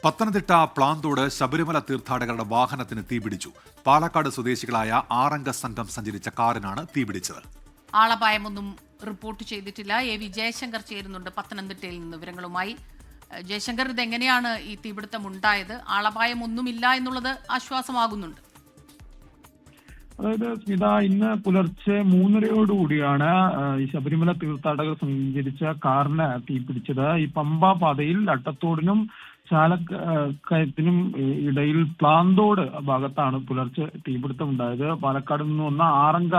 പത്തനംതിട്ട പ്ലാന്തോട് ശബരിമല തീർത്ഥാടകരുടെ വാഹനത്തിന് തീപിടിച്ചു. പാലക്കാട് സ്വദേശികളായ 6 അംഗ സംഘം സഞ്ചരിച്ച കാറിനാണ് തീപിടിച്ചത്. ആളപായമൊന്നും റിപ്പോർട്ട് ചെയ്തിട്ടില്ല. എ.വി. ജയശങ്കർ ചേരുന്നുണ്ട് പത്തനംതിട്ടയിൽ നിന്ന് വിവരങ്ങളുമായി. ജയശങ്കർ, ഇതെങ്ങനെയാണ് ഈ തീപിടുത്തം ഉണ്ടായത്? ആളപായമൊന്നുമില്ല എന്നുള്ളത് ആശ്വാസമാകുന്നുണ്ട്. അതായത് സ്മിത, ഇന്ന് പുലർച്ചെ 3:30യോടുകൂടിയാണ് ഈ ശബരിമല തീർത്ഥാടകർ സഞ്ചരിച്ച കാറിന് തീപിടിച്ചത്. ഈ പമ്പ പാതയിൽ അട്ടത്തോടിനും ചാലക്കയത്തിനും ഇടയിൽ പ്ലാന്തോട് ഭാഗത്താണ് പുലർച്ചെ തീപിടുത്തം ഉണ്ടായത്. പാലക്കാട് നിന്ന് വന്ന 6 അംഗ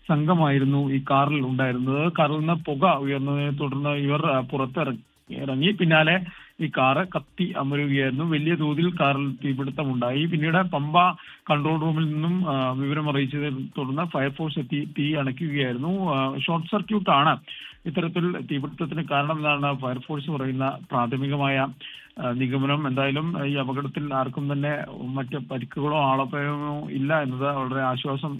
സംഘമായിരുന്നു ഈ കാറിൽ ഉണ്ടായിരുന്നത്. കാറിൽ നിന്ന് പുക ഉയർന്നതിനെ തുടർന്ന് ഇവർ പുറത്തിറങ്ങി. പിന്നാലെ ഈ കാറ് കത്തി അമരുകയായിരുന്നു. വലിയ തോതിൽ കാറിൽ തീപിടുത്തം ഉണ്ടായി. പിന്നീട് പമ്പ കൺട്രോൾ റൂമിൽ നിന്നും വിവരം അറിയിച്ചതിനെ തുടർന്ന് ഫയർഫോഴ്സ് എത്തി തീ അണയ്ക്കുകയായിരുന്നു. ഷോർട്ട് സർക്യൂട്ട് ആണ് ഇത്തരത്തിൽ തീപിടുത്തത്തിന് കാരണം എന്നാണ് ഫയർഫോഴ്സ് പറയുന്ന പ്രാഥമികമായ നിഗമനം. എന്തായാലും ഈ അപകടത്തിൽ ആർക്കും തന്നെ മറ്റ് പരിക്കുകളോ ആളപായമോ ഇല്ല എന്നത് വളരെ ആശ്വാസം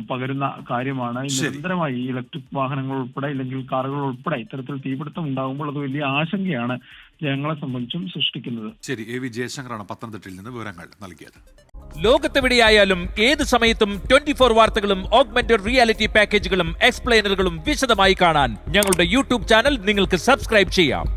പകരുന്ന കാര്യമാണ്. നിരന്തരമായി ഇലക്ട്രിക് വാഹനങ്ങൾ ഉൾപ്പെടെ ഇല്ലെങ്കിൽ കാറുകൾ ഉൾപ്പെടെ ഇത്തരത്തിൽ തീപിടുത്തം ഉണ്ടാകുമ്പോൾ അത് വലിയ ആശങ്കയാണ് ജനങ്ങളെ സംബന്ധിച്ചും സൃഷ്ടിക്കുന്നത്. ശരി, എ.വി. ജയശങ്കറാണ് പത്തനംതിട്ടയിൽ നിന്ന് വിവരങ്ങൾ നൽകിയത്. ലോകത്തെവിടെയായാലും ഏത് സമയത്തും 24 വാർത്തകളും ഓഗ്മെന്റഡ് റിയാലിറ്റി പാക്കേജുകളും എക്സ്പ്ലെയിനറുകളും വിശദമായി കാണാൻ ഞങ്ങളുടെ യൂട്യൂബ് ചാനൽ നിങ്ങൾക്ക് സബ്സ്ക്രൈബ് ചെയ്യാം.